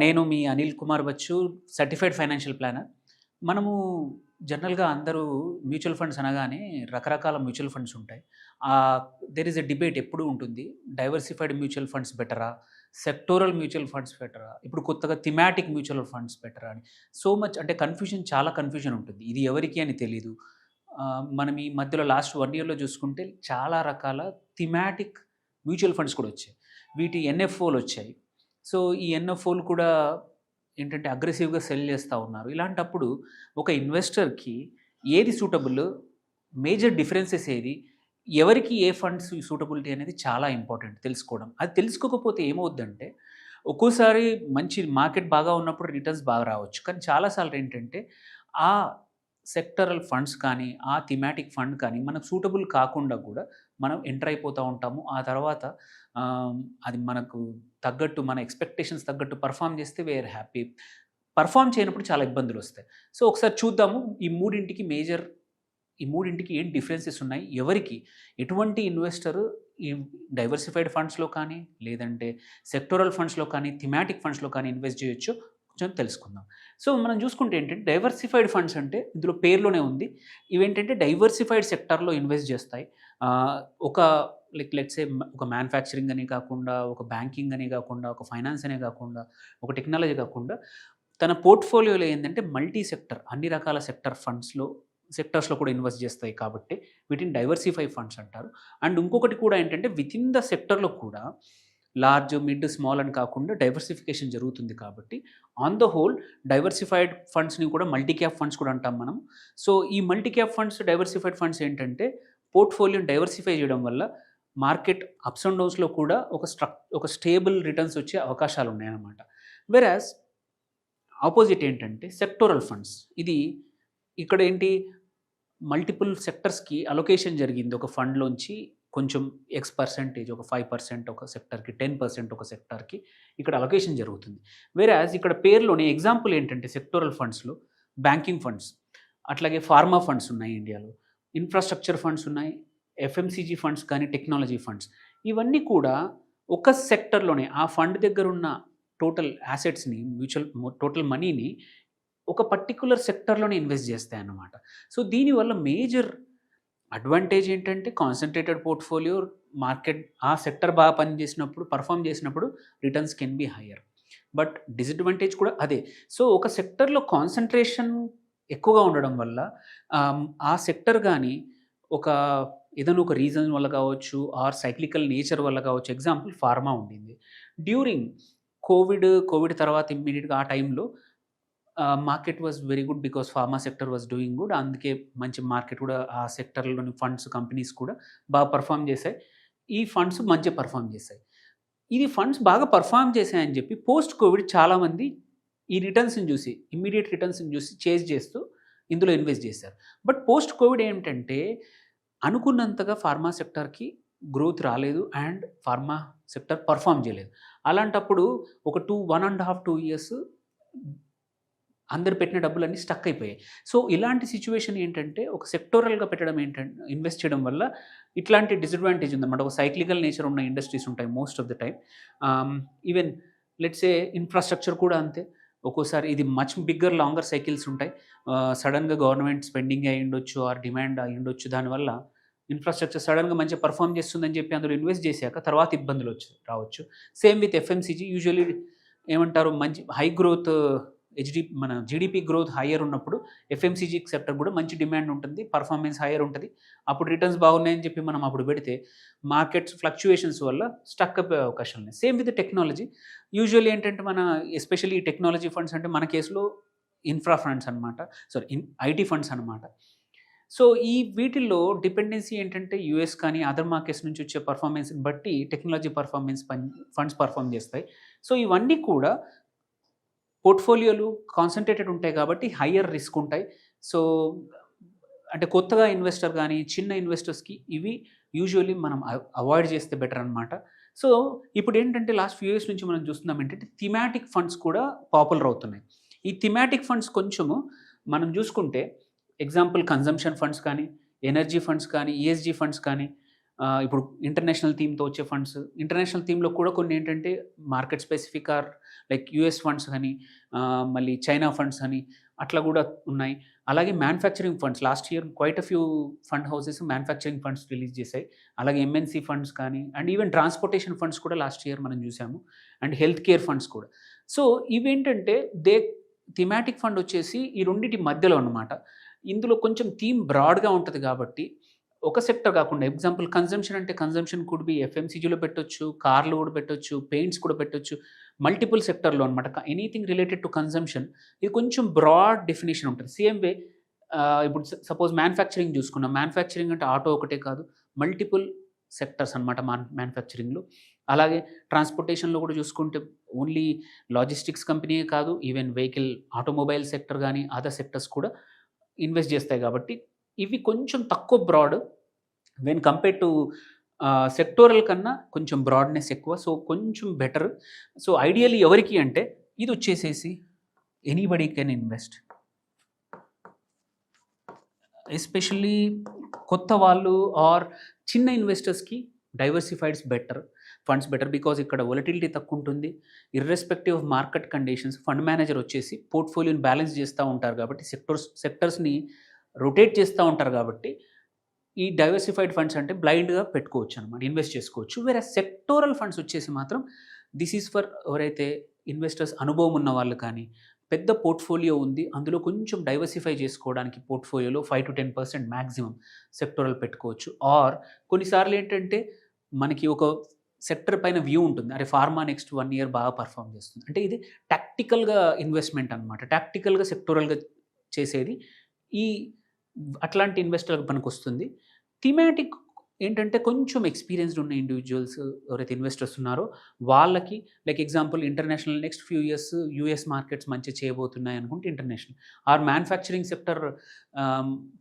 నేను మీ Anil Kumar Bachchu, certified financial planner. మనము జనరల్‌గా అందరూ మ్యూచువల్ ఫండ్స్ అనగానే రకరకాల మ్యూచువల్ ఫండ్స్ ఉంటాయి. దేర్ ఈస్ ఎ డిబేట్ ఎప్పుడూ ఉంటుంది. డైవర్సిఫైడ్ మ్యూచువల్ ఫండ్స్ బెటరా? సెక్టోరల్ మ్యూచువల్ ఫండ్స్ బెటరా? ఇప్పుడు కొత్తగా థీమాటిక్ మ్యూచువల్ ఫండ్స్ బెటరా అని. సో మచ్ అంటే చాలా కన్‌ఫ్యూజన్ ఉంటుంది. ఇది ఎవరికీ అని తెలీదు. మనం ఈ మధ్యలో లాస్ట్ 1 ఇయర్‌లో చూసుకుంటే చాలా రకాల థీమాటిక్ మ్యూచువల్ ఫండ్స్ కూడా వచ్చాయి. వీటి ఎన్ఎఫ్ఓలొచ్చాయి. సో, ఈ ఎన్ఎఫ్ఓలు కూడా ఏంటంటే అగ్రెసివ్‌గా సెల్ చేస్తా ఉన్నారు. ఇలాంటప్పుడు ఒక ఇన్వెస్టర్‌కి ఏది సూటబుల్, మేజర్ డిఫరెన్సెస్ ఏది, ఎవరికి ఏ ఫండ్స్ సూటబిలిటీ అనేది చాలా ఇంపార్టెంట్ తెలుసుకోవడం. అది తెలుసుకోకపోతే ఏమవుద్దంటే, ఒక్కోసారి మంచి మార్కెట్ బాగా ఉన్నప్పుడు రిటర్న్స్ బాగా రావచ్చు. కానీ చాలా సార్లు ఏంటంటే, ఆ సెక్టరల్ ఫండ్స్ కానీ, ఆ థీమాటిక్ ఫండ్ కానీ మనకు సూటబుల్ కాకుండా కూడా మనం ఎంటర్ అయిపోతా ఉంటాము. ఆ తర్వాత అది మనకు తగ్గట్టు మన ఎక్స్‌పెక్టేషన్స్ తగ్గట్టు పెర్ఫార్మ్ చేస్తే వీఆర్ హ్యాపీ. పెర్ఫార్మ్ చేయనప్పుడు చాలా ఇబ్బందులొస్తాయి. సో, ఒకసారి చూద్దాము ఈ మూడింటికి ఏం డిఫరెన్సెస్ ఉన్నాయి? ఎవరికి ఎటువంటి ఇన్వెస్టరు ఈ డైవర్సిఫైడ్ ఫండ్స్‌లో కానీ, లేదంటే సెక్టోరల్ ఫండ్స్‌లో కానీ, థీమాటిక్ ఫండ్స్‌లో కానీ ఇన్వెస్ట్ చేయొచ్చో కొంచెం తెలుసుకుందాం. సో, మనం చూసుకుంటే ఏంటంటే డైవర్సిఫైడ్ ఫండ్స్ అంటే ఇందులో పేరులోనే ఉంది. ఇవేంటంటే డైవర్సిఫైడ్ సెక్టార్‌లో ఇన్వెస్ట్ చేస్తాయి. ఒక లెట్స్ సే ఒక మ్యానుఫ్యాక్చరింగ్ అని కాకుండా, ఒక బ్యాంకింగ్ అని కాకుండా, ఒక ఫైనాన్స్ అనే కాకుండా, ఒక టెక్నాలజీ కాకుండా తన పోర్ట్‌ఫోలియోలో ఏందంటే మల్టీ సెక్టర్ అన్ని రకాల సెక్టర్స్‌లో కూడా ఇన్వెస్ట్ చేస్తాయి కాబట్టి వీటిని డైవర్సిఫై ఫండ్స్ అంటారు. అండ్ ఇంకొకటి కూడా ఏంటంటే వితిన్ ద సెక్టర్‌లో కూడా లార్జ్, మిడ్, స్మాల్ అని కాకుండా డైవర్సిఫికేషన్ జరుగుతుంది కాబట్టి ఆన్ ద హోల్ డైవర్సిఫైడ్ ఫండ్స్‌ని కూడా మల్టీ క్యాప్ ఫండ్స్ కూడా అంటాం మనం. సో, ఈ multi cap funds, diversified funds ఏంటంటే పోర్ట్‌ఫోలియోని డైవర్సిఫై చేయడం వల్ల మార్కెట్ అప్స్ అండ్ డౌన్స్‌లో కూడా ఒక స్టేబుల్ రిటర్న్స్ వచ్చే అవకాశాలున్నాయన్నమాట. వెరాజ్ ఆపోజిట్ ఏంటంటే సెక్టోరల్ ఫండ్స్. ఇక్కడ ఏంటి మల్టిపుల్ సెక్టర్స్‌కి అలొకేషన్ జరిగింది. ఒక ఫండ్‌లోంచి కొంచెం పర్సెంటేజ్ ఒక 5% ఒక సెక్టర్‌కి, 10% ఒక సెక్టార్‌కి ఇక్కడ అలొకేషన్ జరుగుతుంది. వేరాజ్ ఇక్కడ పేరులోనే ఎగ్జాంపుల్ ఏంటంటే సెక్టోరల్ ఫండ్స్‌లో బ్యాంకింగ్ ఫండ్స్, అట్లాగే ఫార్మా ఫండ్స్ ఉన్నాయి ఇండియాలో. ఇన్‌ఫ్రాస్ట్రక్చర్ ఫండ్స్ ఉన్నాయి. ఎఫ్ఎంసీజీ ఫండ్స్ కానీ, టెక్నాలజీ ఫండ్స్. ఇవన్నీ కూడా ఒక సెక్టర్‌లోనే ఆ ఫండ్ దగ్గరున్న టోటల్ యాసెట్స్‌ని టోటల్ మనీని ఒక పర్టిక్యులర్ సెక్టర్‌లోనే ఇన్వెస్ట్ చేస్తాయన్నమాట. సో, దీనివల్ల మేజర్ అడ్వాంటేజ్ ఏంటంటే కాన్సంట్రేటెడ్ పోర్ట్‌ఫోలియో, మార్కెట్ ఆ సెక్టర్ బాగా పెర్ఫార్మ్ చేసినప్పుడు returns can be higher. But disadvantage కూడా అదే. సో, ఒక సెక్టర్‌లో కాన్సంట్రేషన్ ఎక్కువగా ఉండడం వల్ల ఆ సెక్టర్ గాని ఒక ఏదైనా ఒక రీజన్ వల్ల కావచ్చు ఆర్ సైక్లికల్ నేచర్ వల్ల కావచ్చు. ఎగ్జాంపుల్ ఫార్మా ఉండింది. డ్యూరింగ్ కోవిడ్ తర్వాత ఇమ్మీడియేట్‌గా ఆ టైంలో market was very good because pharma sector was doing good. అందుకే మంచి మార్కెట్ కూడా ఆ సెక్టర్‌లోని ఫండ్స్, కంపెనీస్ కూడా బాగా పెర్ఫార్మ్ చేశాయి. ఈ ఫండ్స్ మంచిగా పెర్ఫార్మ్ చేశాయి. ఇది ఫండ్స్ బాగా పెర్ఫార్మ్ చేశాయని చెప్పి పోస్ట్ కోవిడ్ చాలామంది ఈ రిటర్న్స్‌ని చూసి, ఇమ్మీడియేట్ రిటర్న్స్‌ని చూసి చేజ్ చేస్తూ ఇందులో ఇన్వెస్ట్ చేశారు. బట్ పోస్ట్ కోవిడ్ ఏంటంటే అనుకున్నంతగా ఫార్మా సెక్టార్‌కి గ్రోత్ రాలేదు అండ్ ఫార్మా సెక్టార్ పెర్ఫార్మ్ చేయలేదు. అలాంటప్పుడు ఒక 1.5, 2 ఇయర్స్ అందరు పెట్టిన డబ్బులన్నీ స్టక్ అయిపోయాయి. సో, ఇలాంటి సిట్యుయేషన్ ఏంటంటే ఒక సెక్టోరల్‌గా ఇన్వెస్ట్ చేయడం వల్ల ఇట్లాంటి డిసడ్వాంటేజ్ ఉందన్నమాట. ఒక సైక్లికల్ నేచర్ ఉన్న ఇండస్ట్రీస్ ఉంటాయి most of the time. Even let's say infrastructure కూడా అంతే. ఒక్కోసారి ఇది మచ్ బిగ్గర్ లాంగర్ సైకిల్స్ ఉంటాయి. సడెన్‌గా గవర్నమెంట్ స్పెండింగ్ అయ్యుండొచ్చు ఆర్ డిమాండ్ అయ్యుండొచ్చు. దానివల్ల ఇన్‌ఫ్రాస్ట్రక్చర్ సడెన్‌గా మంచిగా పెర్ఫార్మ్ చేస్తుందని చెప్పి అందులో ఇన్వెస్ట్ చేశాక తర్వాత ఇబ్బందులు రావచ్చు. Same with FMCG. యూజువల్లీ ఏమంటారు, మంచి హై గ్రోత్ మన జీడీపీ గ్రోత్ హయ్యర్ ఉన్నప్పుడు ఎఫ్ఎంసీజీ సెక్టర్ కూడా మంచి డిమాండ్ ఉంటుంది. పర్ఫార్మెన్స్ హయ్యర్ ఉంటది. అప్పుడు రిటర్న్స్ బాగున్నాయని చెప్పి మనం అప్పుడు పెడితే మార్కెట్స్ ఫ్లక్చుయేషన్స్ వల్ల స్టక్ అయిపోయే అవకాశాలు ఉన్నాయి. Same with technology. యూజువల్లీ ఏంటంటే ఎస్పెషల్లీ టెక్నాలజీ ఫండ్స్ అంటే మన కేసులో ఇన్ఫ్రా ఫండ్స్ అనమాట. ఐటీ ఫండ్స్ అనమాట. సో, వీటిల్లో డిపెండెన్సీ ఏంటంటే యూఎస్ కానీ అదర్ మార్కెట్స్ నుంచి వచ్చే పర్ఫార్మెన్స్‌ని బట్టి టెక్నాలజీ ఫండ్స్ పర్ఫార్మ్ చేస్తాయి. సో, ఇవన్నీ కూడా పోర్ట్‌ఫోలియోలు కాన్సంట్రేటెడ్ ఉంటాయి కాబట్టి హయ్యర్ రిస్క్ ఉంటాయి. సో, అంటే కొత్తగా ఇన్వెస్టర్ గానీ, చిన్న ఇన్వెస్టర్స్‌కి ఇవి యూజువల్లీ మనం అవాయిడ్ చేస్తే బెటర్ అనమాట. సో, ఇప్పుడేంటంటే లాస్ట్ ఫ్యూ ఇయర్స్ నుంచి మనం చూస్తున్నాం ఏంటంటే థీమాటిక్ ఫండ్స్ కూడా పాపులర్ అవుతున్నాయి. ఈ థీమాటిక్ ఫండ్స్ కొంచెము మనం చూసుకుంటే ఎగ్జాంపుల్ కన్జంప్షన్ ఫండ్స్ కానీ, ఎనర్జీ ఫండ్స్ కానీ, ఈఎస్జీ ఫండ్స్ కానీ, ఇప్పుడు ఇంటర్నేషనల్ థీమ్‌తో వచ్చే ఫండ్స్, ఇంటర్నేషనల్ థీమ్‌లో కూడా కొన్ని ఏంటంటే market specific are like US funds అని, మళ్ళీ చైనా ఫండ్స్ అని అట్లా కూడా ఉన్నాయి. అలాగే manufacturing funds last year quite a few fund houses manufacturing funds release చేశాయి. అలాగే ఎంఎన్‌సి ఫండ్స్ కానీ అండ్ ఈవెన్ ట్రాన్స్‌పోర్టేషన్ ఫండ్స్ కూడా లాస్ట్ ఇయర్ మనం చూసాము. అండ్ హెల్త్ కేర్ ఫండ్స్ కూడా. సో ఇవేంటంటే థీమాటిక్ ఫండ్ వచ్చేసి ఈ రెండిటి మధ్యలో అన్నమాట. ఇందులో కొంచెం థీమ్ బ్రాడ్‌గా ఉంటది కాబట్టి ఒక సెక్టర్ కాకుండా ఎగ్జాంపుల్ కన్జంప్షన్ అంటే కన్జంప్షన్ కుడ్ బి ఎఫ్ఎంసీజీలో పెట్టొచ్చు, కార్లు కూడా పెట్టొచ్చు, పెయింట్స్ కూడా పెట్టొచ్చు. మల్టిపుల్ సెక్టర్‌లో అనమాట. ఎనీథింగ్ రిలేటెడ్ టు కన్జంప్షన్ ఇది కొంచెం బ్రాడ్ డెఫినిషన్ ఉంటుంది. సేమ్ వే ఇప్పుడు సపోజ్ మ్యానుఫ్యాక్చరింగ్ చూసుకున్నాం. మ్యానుఫ్యాక్చరింగ్ అంటే ఆటో ఒకటే కాదు. మల్టిపుల్ సెక్టర్స్ అనమాట మ్యానుఫ్యాక్చరింగ్‌లో. అలాగే ట్రాన్స్‌పోర్టేషన్‌లో కూడా చూసుకుంటే ఓన్లీ లాజిస్టిక్స్ కంపెనీయే కాదు. ఈవెన్ వెహికల్ ఆటోమొబైల్ సెక్టర్ గానీ, అదర్ సెక్టర్స్ కూడా ఇన్వెస్ట్ చేస్తాయి కాబట్టి ఇవి కొంచెం తక్కువ broad when compare to sectoral కన్నా కొంచెం బ్రాడ్‌నెస్ ఎక్కువ. సో, కొంచెం బెటర్. సో, ఐడియల్లీ ఎవరికి అంటే ఇదొచ్చేసేసి ఎనీబడీ కెన్ ఇన్వెస్ట్. ఎస్పెషల్లీ కొత్త వాళ్ళు ఆర్ చిన్న ఇన్వెస్టర్స్‌కి డైవర్సిఫైడ్స్ బెటర్. ఫండ్స్ బెటర్ బికాజ్ ఇక్కడ వొలటిలిటీ తక్కువ ఉంటుంది. Irrespective of market conditions fund manager వచ్చేసి పోర్ట్‌ఫోలియోని బ్యాలెన్స్ చేస్తూ ఉంటారు కాబట్టి సెక్టర్స్‌ని రొటేట్ చేస్తూ ఉంటారు కాబట్టి ఈ డైవర్సిఫైడ్ ఫండ్స్ అంటే బ్లైండ్‌గా పెట్టుకోవచ్చు అనమాట. ఇన్వెస్ట్ చేసుకోవచ్చు. వేరే సెక్టోరల్ ఫండ్స్ వచ్చేసి మాత్రం దిస్ ఈజ్ ఫర్ ఎవరైతే ఇన్వెస్టర్స్ అనుభవం ఉన్న వాళ్ళు కానీ, పెద్ద పోర్ట్‌ఫోలియో ఉంది. అందులో కొంచెం డైవర్సిఫై చేసుకోవడానికి పోర్ట్‌ఫోలియోలో 5-10% మాక్సిమం సెక్టోరల్ పెట్టుకోవచ్చు. ఆర్ కొన్నిసార్లు ఏంటంటే మనకి ఒక సెక్టర్ పైన వ్యూ ఉంటుంది. అరే ఫార్మా నెక్స్ట్ 1 ఇయర్ బాగా పర్ఫార్మ్ చేస్తుంది. అంటే ఇది టాక్టికల్‌గా ఇన్వెస్ట్‌మెంట్ అనమాట. టాక్టికల్‌గా సెక్టోరల్‌గా చేసేది ఈ అట్లాంటి ఇన్వెస్టర్‌లకు పనికొస్తుంది. థీమాటిక్ ఏంటంటే కొంచెం ఎక్స్‌పీరియన్స్‌డ్ ఉన్న ఇండివిడ్యువల్స్ ఎవరైతే ఇన్వెస్టర్స్ ఉన్నారో వాళ్ళకి like example international next few years US markets మంచిగా చేయబోతున్నాయి అనుకుంటే international are manufacturing sector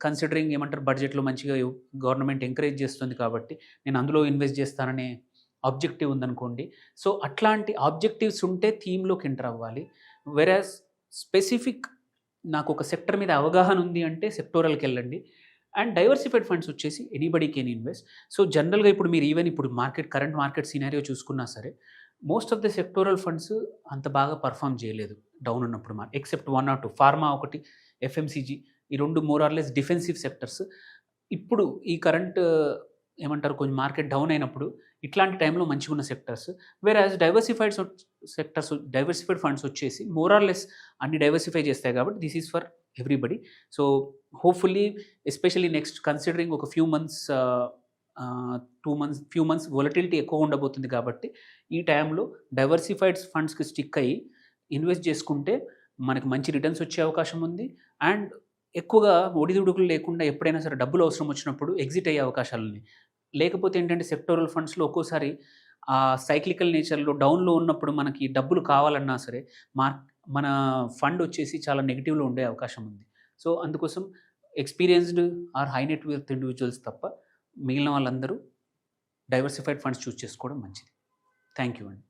considering ఏమంటారు బడ్జెట్‌లో మంచిగా గవర్నమెంట్ ఎంకరేజ్ చేస్తుంది కాబట్టి నేను అందులో ఇన్వెస్ట్ చేస్తాననే ఆబ్జెక్టివ్ ఉందనుకోండి. సో, అట్లాంటి ఆబ్జెక్టివ్స్ ఉంటే థీమ్‌లోకి ఎంటర్ అవ్వాలి. వెరాజ్ స్పెసిఫిక్ నాకు ఒక సెక్టర్ మీద అవగాహన ఉంది అంటే సెక్టోరల్‌కి వెళ్ళండి. అండ్ డైవర్సిఫైడ్ ఫండ్స్ వచ్చేసి ఎనీబడీ కెన్ ఇన్వెస్ట్. సో, జనరల్‌గా ఇప్పుడు మీరు ఈవెన్ ఇప్పుడు కరెంట్ మార్కెట్ సినారియో చూసుకున్నా సరే most of the sectoral funds అంత బాగా పర్ఫార్మ్ చేయలేదు డౌన్ ఉన్నప్పుడు ఎక్సెప్ట్ 1 ఆర్ 2 ఫార్మా ఒకటి, ఎఫ్ఎంసీజీ ఈ 2 more or less defensive sectors. ఇప్పుడు ఈ కరెంట్ ఏమంటారు కొంచెం మార్కెట్ డౌన్ అయినప్పుడు ఇట్లాంటి టైంలో మంచిగున్న సెక్టర్స్. వేరాజ్ డైవర్సిఫైడ్ ఫండ్స్ వచ్చేసి మోర్ ఆర్ లెస్ అన్ని డైవర్సిఫై చేస్తాయి కాబట్టి this is for everybody. So, hopefully especially next considering ఒక ఫ్యూ మంత్స్ వొలటిలిటీ ఎక్కువ ఉండబోతుంది కాబట్టి ఈ టైంలో డైవర్సిఫైడ్ ఫండ్స్‌కి స్టిక్ అయ్యి ఇన్వెస్ట్ చేసుకుంటే మనకు మంచి రిటర్న్స్ వచ్చే అవకాశం ఉంది. అండ్ ఎక్కువగా ఒడిదుడుకులు లేకుండా ఎప్పుడైనా సరే డబ్బులు అవసరం వచ్చినప్పుడు ఎగ్జిట్ అయ్యే అవకాశాలున్నాయి. లేకపోతే ఏంటంటే సెక్టోరల్ ఫండ్స్‌లో ఒక్కోసారి సైక్లికల్ నేచర్‌లో డౌన్‌లో ఉన్నప్పుడు మనకి డబ్బులు కావాలన్నా సరే మన ఫండ్ వచ్చేసి చాలా నెగెటివ్‌లో ఉండే అవకాశం ఉంది. సో, అందుకోసం experienced or high net worth individuals తప్ప మిగిలిన వాళ్ళందరూ డైవర్సిఫైడ్ ఫండ్స్ చూజ్ చేసుకోవడం మంచిది. థ్యాంక్ యూ అండి.